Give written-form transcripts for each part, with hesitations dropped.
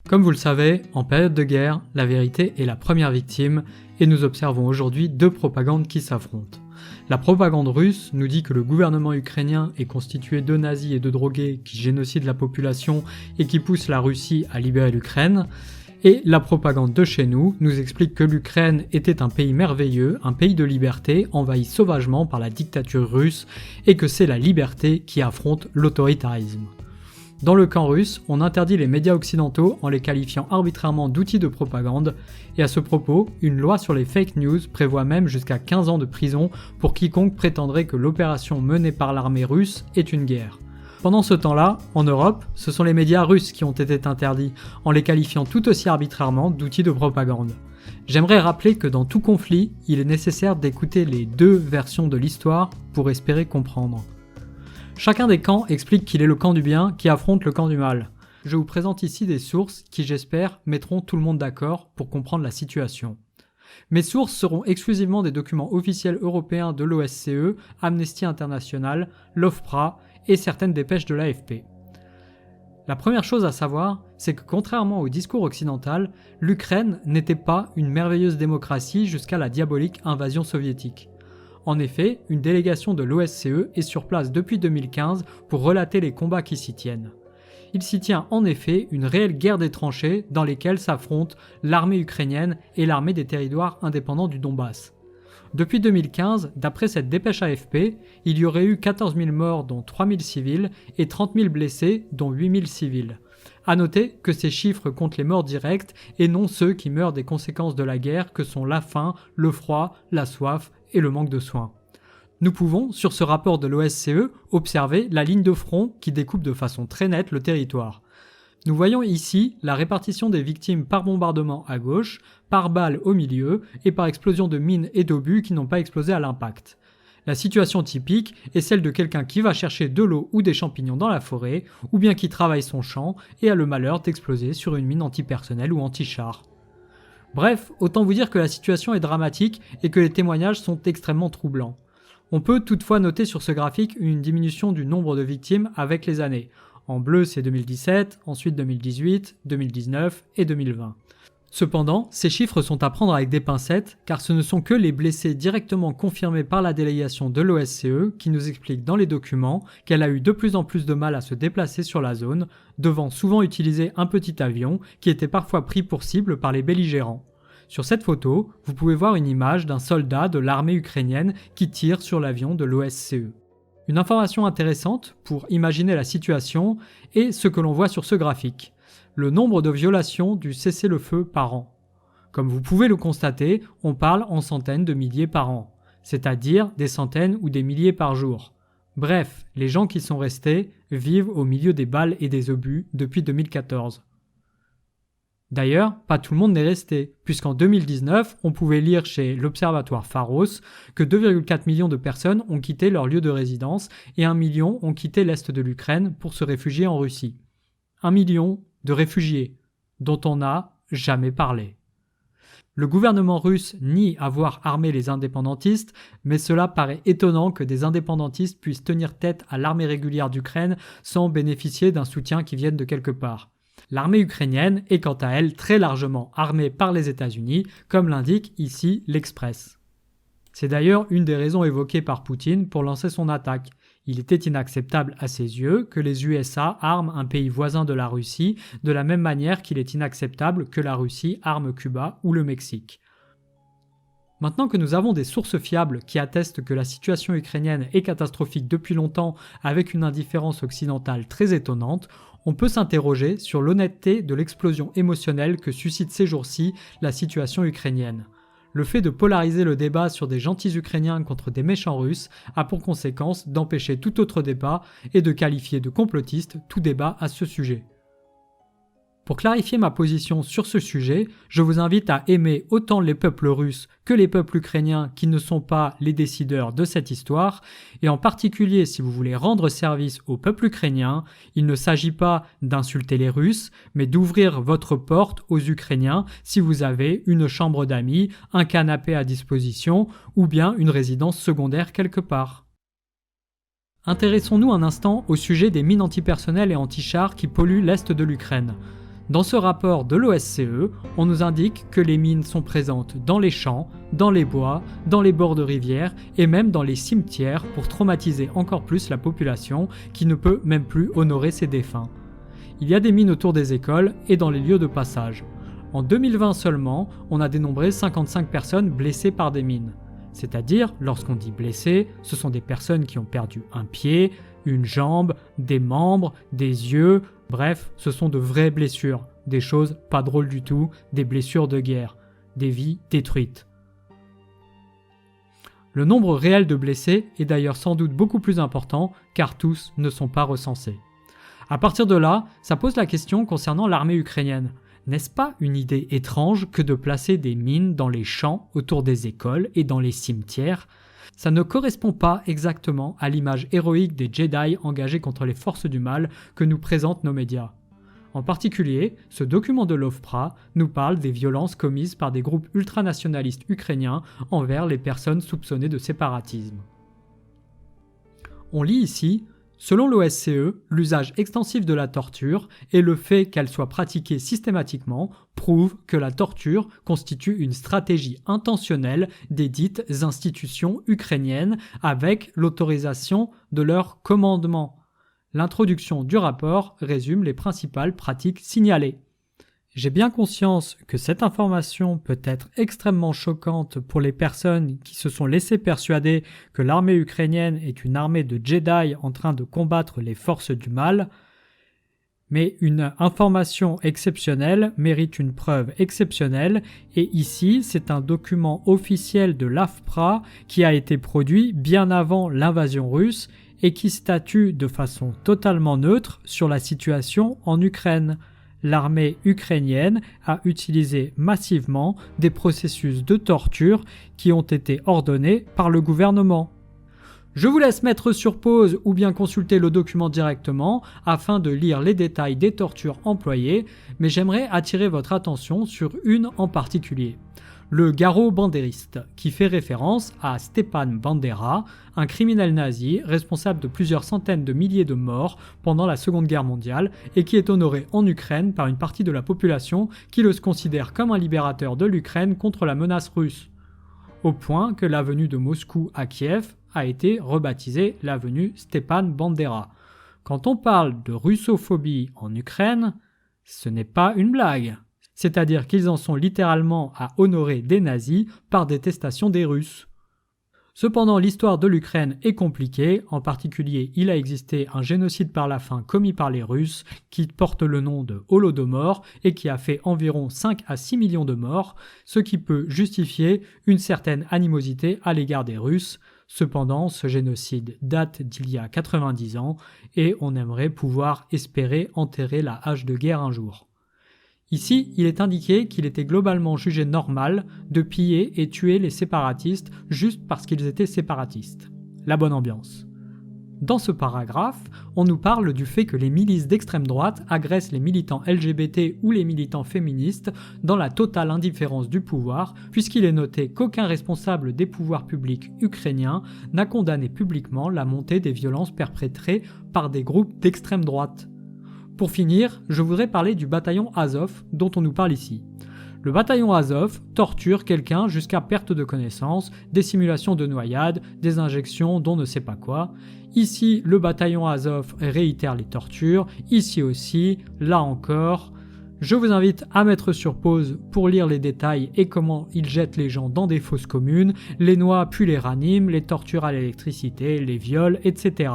Comme vous le savez, en période de guerre, la vérité est la première victime et nous observons aujourd'hui deux propagandes qui s'affrontent. La propagande russe nous dit que le gouvernement ukrainien est constitué de nazis et de drogués qui génocident la population et qui poussent la Russie à libérer l'Ukraine. Et la propagande de chez nous explique que l'Ukraine était un pays merveilleux, un pays de liberté envahi sauvagement par la dictature russe et que c'est la liberté qui affronte l'autoritarisme. Dans le camp russe, on interdit les médias occidentaux en les qualifiant arbitrairement d'outils de propagande, et à ce propos, une loi sur les fake news prévoit même jusqu'à 15 ans de prison pour quiconque prétendrait que l'opération menée par l'armée russe est une guerre. Pendant ce temps-là, en Europe, ce sont les médias russes qui ont été interdits, en les qualifiant tout aussi arbitrairement d'outils de propagande. J'aimerais rappeler que dans tout conflit, il est nécessaire d'écouter les deux versions de l'histoire pour espérer comprendre. Chacun des camps explique qu'il est le camp du bien qui affronte le camp du mal. Je vous présente ici des sources qui, j'espère, mettront tout le monde d'accord pour comprendre la situation. Mes sources seront exclusivement des documents officiels européens de l'OSCE, Amnesty International, l'OFPRA et certaines dépêches de l'AFP. La première chose à savoir, c'est que contrairement au discours occidental, l'Ukraine n'était pas une merveilleuse démocratie jusqu'à la diabolique invasion soviétique. En effet, une délégation de l'OSCE est sur place depuis 2015 pour relater les combats qui s'y tiennent. Il s'y tient en effet une réelle guerre des tranchées dans lesquelles s'affrontent l'armée ukrainienne et l'armée des territoires indépendants du Donbass. Depuis 2015, d'après cette dépêche AFP, il y aurait eu 14 000 morts dont 3 000 civils et 30 000 blessés dont 8 000 civils. A noter que ces chiffres comptent les morts directes et non ceux qui meurent des conséquences de la guerre que sont la faim, le froid, la soif et le manque de soins. Nous pouvons, sur ce rapport de l'OSCE, observer la ligne de front qui découpe de façon très nette le territoire. Nous voyons ici la répartition des victimes par bombardement à gauche, par balles au milieu et par explosion de mines et d'obus qui n'ont pas explosé à l'impact. La situation typique est celle de quelqu'un qui va chercher de l'eau ou des champignons dans la forêt, ou bien qui travaille son champ et a le malheur d'exploser sur une mine antipersonnelle ou anti-char. Bref, autant vous dire que la situation est dramatique et que les témoignages sont extrêmement troublants. On peut toutefois noter sur ce graphique une diminution du nombre de victimes avec les années. En bleu, c'est 2017, ensuite 2018, 2019 et 2020. Cependant, ces chiffres sont à prendre avec des pincettes car ce ne sont que les blessés directement confirmés par la délégation de l'OSCE qui nous explique dans les documents qu'elle a eu de plus en plus de mal à se déplacer sur la zone, devant souvent utiliser un petit avion qui était parfois pris pour cible par les belligérants. Sur cette photo, vous pouvez voir une image d'un soldat de l'armée ukrainienne qui tire sur l'avion de l'OSCE. Une information intéressante pour imaginer la situation est ce que l'on voit sur ce graphique. Le nombre de violations du cessez-le-feu par an. Comme vous pouvez le constater, on parle en centaines de milliers par an, c'est-à-dire des centaines ou des milliers par jour. Bref, les gens qui sont restés vivent au milieu des balles et des obus depuis 2014. D'ailleurs, pas tout le monde n'est resté, puisqu'en 2019, on pouvait lire chez l'Observatoire Pharos que 2,4 millions de personnes ont quitté leur lieu de résidence et 1 million ont quitté l'est de l'Ukraine pour se réfugier en Russie. 1 million de réfugiés, dont on n'a jamais parlé. Le gouvernement russe nie avoir armé les indépendantistes, mais cela paraît étonnant que des indépendantistes puissent tenir tête à l'armée régulière d'Ukraine sans bénéficier d'un soutien qui vienne de quelque part. L'armée ukrainienne est quant à elle très largement armée par les États-Unis, comme l'indique ici l'Express. C'est d'ailleurs une des raisons évoquées par Poutine pour lancer son attaque. Il était inacceptable à ses yeux que les USA arment un pays voisin de la Russie de la même manière qu'il est inacceptable que la Russie arme Cuba ou le Mexique. Maintenant que nous avons des sources fiables qui attestent que la situation ukrainienne est catastrophique depuis longtemps avec une indifférence occidentale très étonnante, on peut s'interroger sur l'honnêteté de l'explosion émotionnelle que suscite ces jours-ci la situation ukrainienne. Le fait de polariser le débat sur des gentils Ukrainiens contre des méchants Russes a pour conséquence d'empêcher tout autre débat et de qualifier de complotiste tout débat à ce sujet. Pour clarifier ma position sur ce sujet, je vous invite à aimer autant les peuples russes que les peuples ukrainiens qui ne sont pas les décideurs de cette histoire, et en particulier si vous voulez rendre service au peuple ukrainien, il ne s'agit pas d'insulter les Russes, mais d'ouvrir votre porte aux Ukrainiens si vous avez une chambre d'amis, un canapé à disposition ou bien une résidence secondaire quelque part. Intéressons-nous un instant au sujet des mines antipersonnelles et anti-chars qui polluent l'est de l'Ukraine. Dans ce rapport de l'OSCE, on nous indique que les mines sont présentes dans les champs, dans les bois, dans les bords de rivières et même dans les cimetières pour traumatiser encore plus la population qui ne peut même plus honorer ses défunts. Il y a des mines autour des écoles et dans les lieux de passage. En 2020 seulement, on a dénombré 55 personnes blessées par des mines. C'est-à-dire, lorsqu'on dit blessées, ce sont des personnes qui ont perdu un pied, une jambe, des membres, des yeux, bref, ce sont de vraies blessures, des choses pas drôles du tout, des blessures de guerre, des vies détruites. Le nombre réel de blessés est d'ailleurs sans doute beaucoup plus important car tous ne sont pas recensés. À partir de là, ça pose la question concernant l'armée ukrainienne. N'est-ce pas une idée étrange que de placer des mines dans les champs autour des écoles et dans les cimetières ? Ça ne correspond pas exactement à l'image héroïque des Jedi engagés contre les forces du mal que nous présentent nos médias. En particulier, ce document de l'OFPRA nous parle des violences commises par des groupes ultranationalistes ukrainiens envers les personnes soupçonnées de séparatisme. On lit ici: selon l'OSCE, l'usage extensif de la torture et le fait qu'elle soit pratiquée systématiquement prouvent que la torture constitue une stratégie intentionnelle des dites institutions ukrainiennes avec l'autorisation de leur commandement. L'introduction du rapport résume les principales pratiques signalées. J'ai bien conscience que cette information peut être extrêmement choquante pour les personnes qui se sont laissées persuader que l'armée ukrainienne est une armée de Jedi en train de combattre les forces du mal, mais une information exceptionnelle mérite une preuve exceptionnelle et ici c'est un document officiel de l'AFPRA qui a été produit bien avant l'invasion russe et qui statue de façon totalement neutre sur la situation en Ukraine. L'armée ukrainienne a utilisé massivement des processus de torture qui ont été ordonnés par le gouvernement. Je vous laisse mettre sur pause ou bien consulter le document directement afin de lire les détails des tortures employées, mais j'aimerais attirer votre attention sur une en particulier. Le garrot bandériste, qui fait référence à Stepan Bandera, un criminel nazi responsable de plusieurs centaines de milliers de morts pendant la Seconde Guerre mondiale et qui est honoré en Ukraine par une partie de la population qui le considère comme un libérateur de l'Ukraine contre la menace russe. Au point que l'avenue de Moscou à Kiev a été rebaptisée l'avenue Stepan Bandera. Quand on parle de russophobie en Ukraine, ce n'est pas une blague. C'est-à-dire qu'ils en sont littéralement à honorer des nazis par détestation des Russes. Cependant, l'histoire de l'Ukraine est compliquée, en particulier il a existé un génocide par la faim commis par les Russes qui porte le nom de Holodomor et qui a fait environ 5 à 6 millions de morts, ce qui peut justifier une certaine animosité à l'égard des Russes. Cependant, ce génocide date d'il y a 90 ans et on aimerait pouvoir espérer enterrer la hache de guerre un jour. Ici, il est indiqué qu'il était globalement jugé normal de piller et tuer les séparatistes juste parce qu'ils étaient séparatistes. La bonne ambiance. Dans ce paragraphe, on nous parle du fait que les milices d'extrême droite agressent les militants LGBT ou les militants féministes dans la totale indifférence du pouvoir, puisqu'il est noté qu'aucun responsable des pouvoirs publics ukrainiens n'a condamné publiquement la montée des violences perpétrées par des groupes d'extrême droite. Pour finir, je voudrais parler du bataillon Azov dont on nous parle ici. Le bataillon Azov torture quelqu'un jusqu'à perte de connaissance, des simulations de noyade, des injections d'on ne sait pas quoi. Ici, le bataillon Azov réitère les tortures, ici aussi, là encore. Je vous invite à mettre sur pause pour lire les détails et comment ils jettent les gens dans des fosses communes, les noient puis les raniment, les torturent à l'électricité, les violent, etc.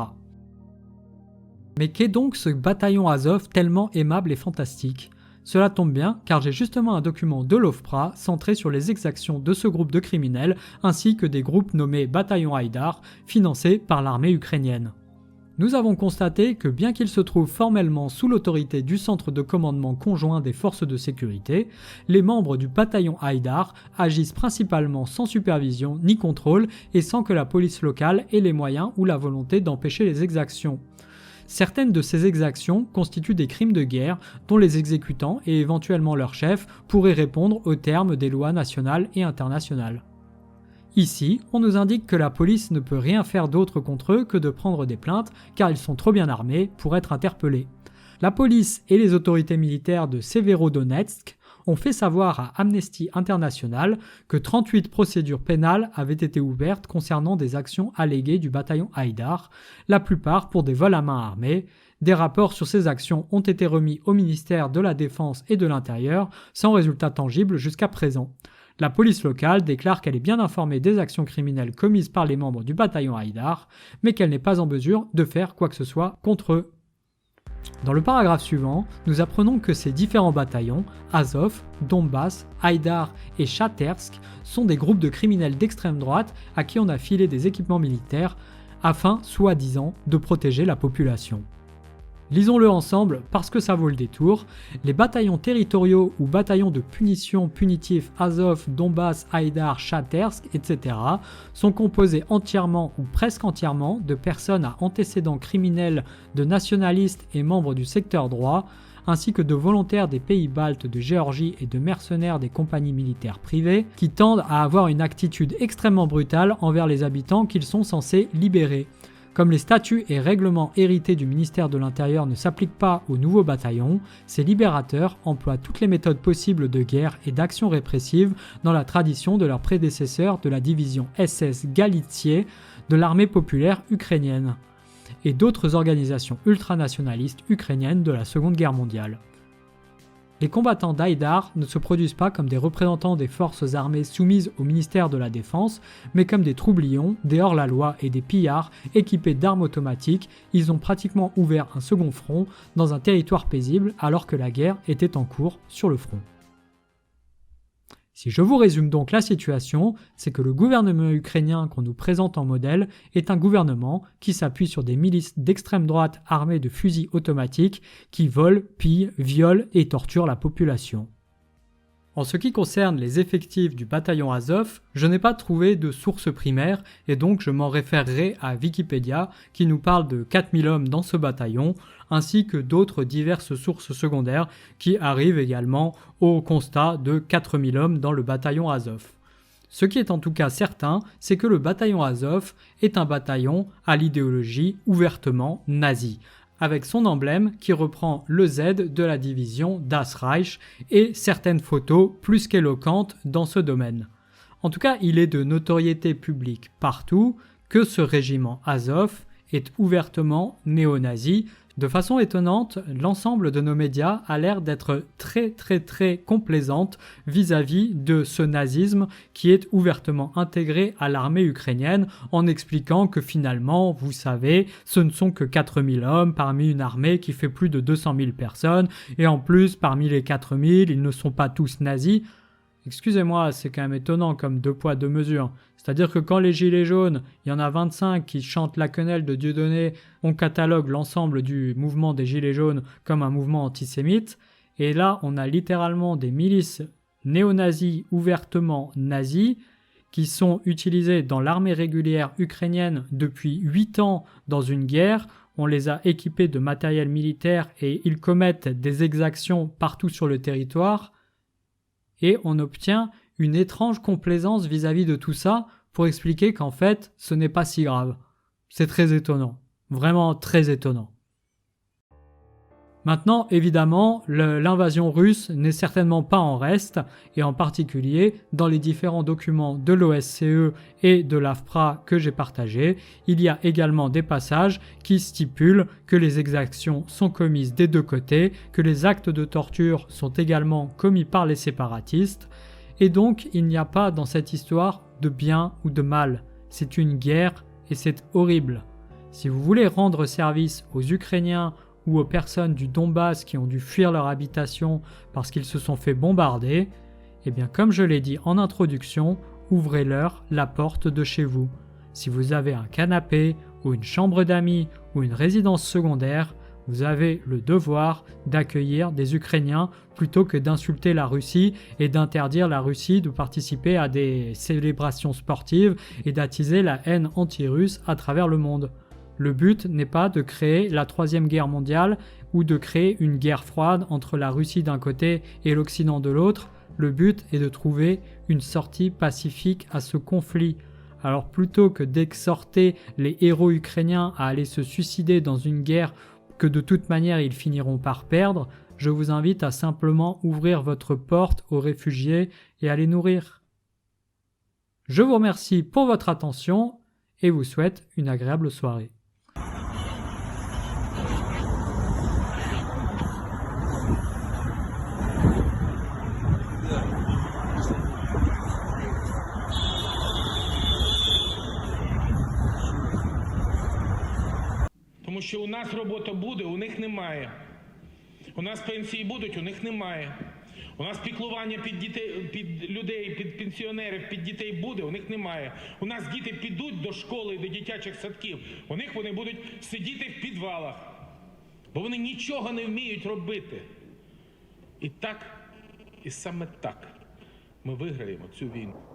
Mais qu'est donc ce bataillon Azov tellement aimable et fantastique ? Cela tombe bien car j'ai justement un document de l'OFPRA centré sur les exactions de ce groupe de criminels ainsi que des groupes nommés Bataillon Haïdar financés par l'armée ukrainienne. Nous avons constaté que bien qu'ils se trouvent formellement sous l'autorité du centre de commandement conjoint des forces de sécurité, les membres du bataillon Haïdar agissent principalement sans supervision ni contrôle et sans que la police locale ait les moyens ou la volonté d'empêcher les exactions. Certaines de ces exactions constituent des crimes de guerre dont les exécutants et éventuellement leurs chefs pourraient répondre aux termes des lois nationales et internationales. Ici, on nous indique que la police ne peut rien faire d'autre contre eux que de prendre des plaintes car ils sont trop bien armés pour être interpellés. La police et les autorités militaires de Severodonetsk ont fait savoir à Amnesty International que 38 procédures pénales avaient été ouvertes concernant des actions alléguées du bataillon Haïdar, la plupart pour des vols à main armée. Des rapports sur ces actions ont été remis au ministère de la Défense et de l'Intérieur sans résultat tangible jusqu'à présent. La police locale déclare qu'elle est bien informée des actions criminelles commises par les membres du bataillon Haïdar, mais qu'elle n'est pas en mesure de faire quoi que ce soit contre eux. Dans le paragraphe suivant, nous apprenons que ces différents bataillons, Azov, Donbass, Haïdar et Chatersk, sont des groupes de criminels d'extrême droite à qui on a filé des équipements militaires afin, soi-disant, de protéger la population. Lisons-le ensemble parce que ça vaut le détour. Les bataillons territoriaux ou bataillons de punition punitifs Azov, Donbass, Haïdar, Chatersk, etc. sont composés entièrement ou presque entièrement de personnes à antécédents criminels, de nationalistes et membres du secteur droit, ainsi que de volontaires des pays baltes, de Géorgie et de mercenaires des compagnies militaires privées qui tendent à avoir une attitude extrêmement brutale envers les habitants qu'ils sont censés libérer. Comme les statuts et règlements hérités du ministère de l'Intérieur ne s'appliquent pas aux nouveaux bataillons, ces libérateurs emploient toutes les méthodes possibles de guerre et d'action répressive dans la tradition de leurs prédécesseurs de la division SS Galitsié de l'armée populaire ukrainienne et d'autres organisations ultranationalistes ukrainiennes de la Seconde Guerre mondiale. Les combattants d'Haïdar ne se produisent pas comme des représentants des forces armées soumises au ministère de la Défense, mais comme des troublions, des hors-la-loi et des pillards équipés d'armes automatiques. Ils ont pratiquement ouvert un second front dans un territoire paisible alors que la guerre était en cours sur le front. Si je vous résume donc la situation, c'est que le gouvernement ukrainien qu'on nous présente en modèle est un gouvernement qui s'appuie sur des milices d'extrême droite armées de fusils automatiques qui volent, pillent, violent et torturent la population. En ce qui concerne les effectifs du bataillon Azov, je n'ai pas trouvé de source primaire et donc je m'en référerai à Wikipédia qui nous parle de 4000 hommes dans ce bataillon ainsi que d'autres diverses sources secondaires qui arrivent également au constat de 4000 hommes dans le bataillon Azov. Ce qui est en tout cas certain, c'est que le bataillon Azov est un bataillon à l'idéologie ouvertement nazie, avec son emblème qui reprend le Z de la division Das Reich et certaines photos plus qu'éloquentes dans ce domaine. En tout cas, il est de notoriété publique partout que ce régiment Azov est ouvertement néo-nazi. De façon étonnante, l'ensemble de nos médias a l'air d'être très complaisante vis-à-vis de ce nazisme qui est ouvertement intégré à l'armée ukrainienne en expliquant que finalement, vous savez, ce ne sont que 4000 hommes parmi une armée qui fait plus de 200 000 personnes et en plus, parmi les 4000, ils ne sont pas tous nazis. Excusez-moi, c'est quand même étonnant comme deux poids deux mesures. C'est-à-dire que quand les gilets jaunes, il y en a 25 qui chantent la quenelle de Dieudonné, on catalogue l'ensemble du mouvement des gilets jaunes comme un mouvement antisémite. Et là, on a littéralement des milices néo-nazis ouvertement nazis qui sont utilisées dans l'armée régulière ukrainienne depuis 8 ans dans une guerre. On les a équipés de matériel militaire et ils commettent des exactions partout sur le territoire. Et on obtient une étrange complaisance vis-à-vis de tout ça pour expliquer qu'en fait, ce n'est pas si grave. C'est très étonnant. Vraiment très étonnant. Maintenant, évidemment, l'invasion russe n'est certainement pas en reste, et en particulier, dans les différents documents de l'OSCE et de l'AFPRA que j'ai partagés, il y a également des passages qui stipulent que les exactions sont commises des deux côtés, que les actes de torture sont également commis par les séparatistes, et donc il n'y a pas dans cette histoire de bien ou de mal. C'est une guerre et c'est horrible. Si vous voulez rendre service aux Ukrainiens ou aux personnes du Donbass qui ont dû fuir leur habitation parce qu'ils se sont fait bombarder, eh bien comme je l'ai dit en introduction, ouvrez-leur la porte de chez vous. Si vous avez un canapé ou une chambre d'amis ou une résidence secondaire, vous avez le devoir d'accueillir des Ukrainiens plutôt que d'insulter la Russie et d'interdire la Russie de participer à des célébrations sportives et d'attiser la haine anti-russe à travers le monde. Le but n'est pas de créer la Troisième Guerre mondiale ou de créer une guerre froide entre la Russie d'un côté et l'Occident de l'autre. Le but est de trouver une sortie pacifique à ce conflit. Alors plutôt que d'exhorter les héros ukrainiens à aller se suicider dans une guerre que de toute manière ils finiront par perdre, je vous invite à simplement ouvrir votre porte aux réfugiés et à les nourrir. Je vous remercie pour votre attention et vous souhaite une agréable soirée. Тому що у нас робота буде, у них немає. У нас пенсії будуть, у них немає. У нас піклування під дітей, під людей, під пенсіонерів, під дітей буде, у них немає. У нас діти підуть до школи, до дитячих садків, у них вони будуть сидіти в підвалах, бо вони нічого не вміють робити. І так, і саме так ми виграємо цю війну.